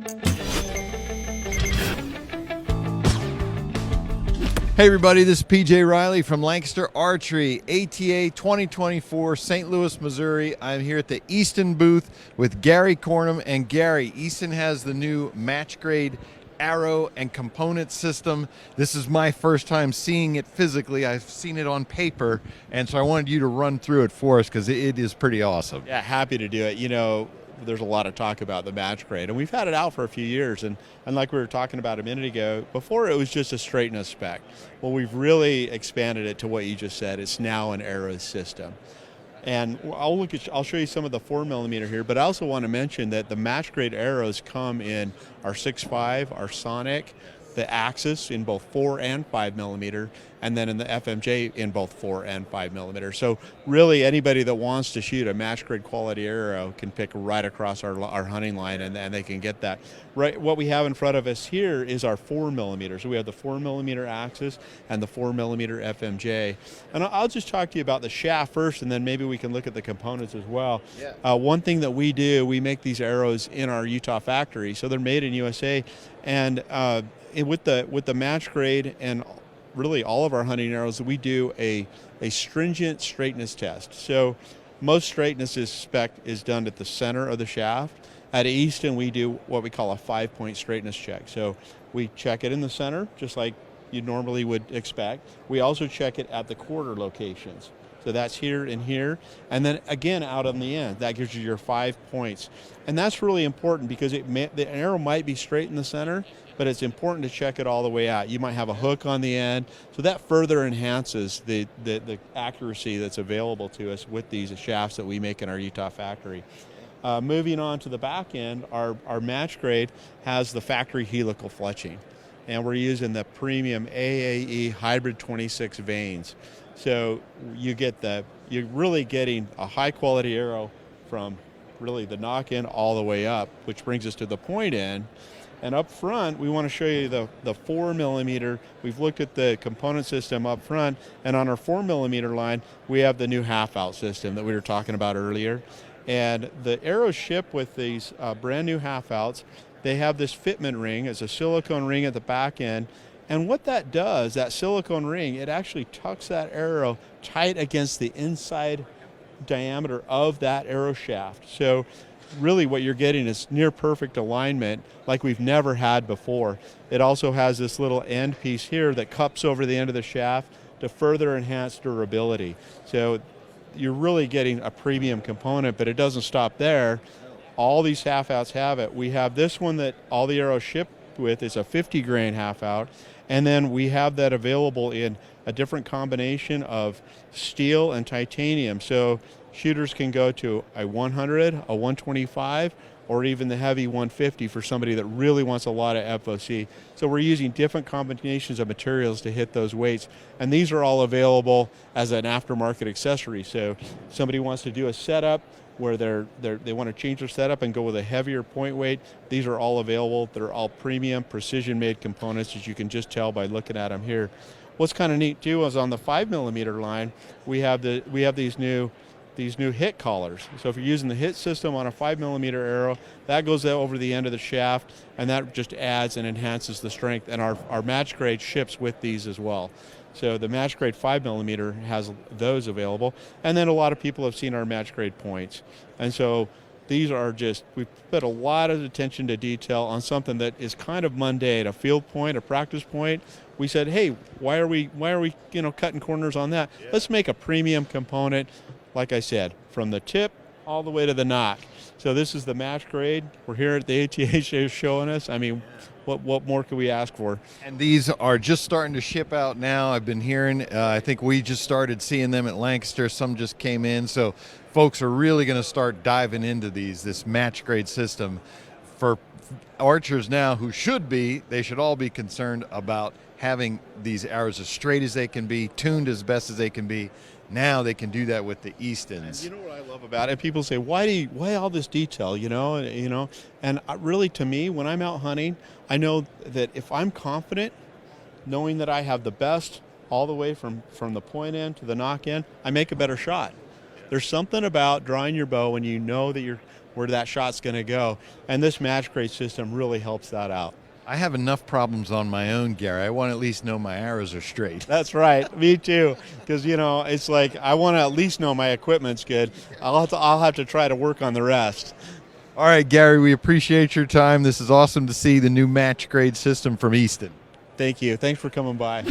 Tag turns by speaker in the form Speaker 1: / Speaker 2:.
Speaker 1: Hey everybody, this is PJ Riley from Lancaster Archery, ATA 2024, St. Louis, Missouri. I'm here at the Easton booth with Gary Cornum. And Gary, Easton has the new match grade arrow and component system. This is my first time seeing it physically. I've seen it on paper, and so I wanted you to run through it for us because it is pretty awesome.
Speaker 2: Yeah, happy to do it. You know, there's a lot of talk about the match grade, and we've had it out for a few years, and like we were talking about a minute ago, before it was just a straightness spec. Well, we've really expanded it to what you just said. It's now an arrow system. And I'll show you some of the 4mm here, but I also want to mention that the match grade arrows come in our 6.5, our Sonic, the Axis in both 4 and 5mm, and then in the FMJ in both 4 and 5mm. So really anybody that wants to shoot a match grade quality arrow can pick right across our hunting line, and they can get that. Right, what we have in front of us here is our 4mm. So we have the 4mm Axis and the 4mm FMJ. And I'll just talk to you about the shaft first, and then maybe we can look at the components as well. Yeah. One thing that we do, we make these arrows in our Utah factory, so they're made in USA, and with the match grade and really all of our hunting arrows, we do a stringent straightness test. So most straightness is done at the center of the shaft. At Easton, we do what we call a 5-point straightness check. So we check it in the center, just like you normally would expect. We also check it at the quarter locations. So that's here and here, and then again out on the end. That gives you your 5 points. And that's really important because the arrow might be straight in the center, but it's important to check it all the way out. You might have a hook on the end, so that further enhances the accuracy that's available to us with these shafts that we make in our Utah factory. Moving on to the back end, our match grade has the factory helical fletching, and we're using the premium AAE hybrid 26 vanes. So you're really getting a high quality arrow from really the knock end all the way up, which brings us to the point end. And up front, we want to show you the 4mm. We've looked at the component system up front, and on our 4mm line, we have the new half-out system that we were talking about earlier. And the arrows ship with these brand new half-outs. They have this fitment ring. It's a silicone ring at the back end. And what that does, that silicone ring, it actually tucks that arrow tight against the inside diameter of that arrow shaft. So really what you're getting is near perfect alignment like we've never had before. It also has this little end piece here that cups over the end of the shaft to further enhance durability. So you're really getting a premium component, but it doesn't stop there. All these half-outs have it. We have this one that all the arrows ship with. Is a 50 grain half-out, and then we have that available in a different combination of steel and titanium. So shooters can go to a 100, a 125, or even the heavy 150 for somebody that really wants a lot of FOC. So we're using different combinations of materials to hit those weights, and these are all available as an aftermarket accessory. So somebody wants to do a setup where they want to change their setup and go with a heavier point weight, these are all available. They're all premium, precision-made components, as you can just tell by looking at them here. What's kind of neat too is on the 5mm line, we have these new hit collars. So if you're using the hit system on a 5mm arrow, that goes over the end of the shaft, and that just adds and enhances the strength. And our match grade ships with these as well. So the match grade 5mm has those available. And then a lot of people have seen our match grade points. And so these are just, we've put a lot of attention to detail on something that is kind of mundane, a field point, a practice point. We said, hey, why are we cutting corners on that? Yeah. Let's make a premium component, like I said, from the tip all the way to the nock. So this is the match grade. We're here at the ATA show showing us. I mean, what more could we ask for?
Speaker 1: And these are just starting to ship out now. I've been hearing, I think we just started seeing them at Lancaster. Some just came in. So folks are really going to start diving into this match grade system. For archers now who they should all be concerned about having these arrows as straight as they can be, tuned as best as they can be. Now they can do that with the Eastons.
Speaker 2: And you know what I love about it? People say, why all this detail, And really, to me, when I'm out hunting, I know that if I'm confident, knowing that I have the best all the way from the point end to the nock end, I make a better shot. There's something about drawing your bow when you know that you're where that shot's going to go. And this match grade system really helps that out.
Speaker 1: I have enough problems on my own, Gary. I want to at least know my arrows are straight.
Speaker 2: That's right. Me too. Because, you know, it's like I want to at least know my equipment's good. I'll have to try to work on the rest.
Speaker 1: All right, Gary, we appreciate your time. This is awesome to see the new match grade system from Easton.
Speaker 2: Thank you. Thanks for coming by.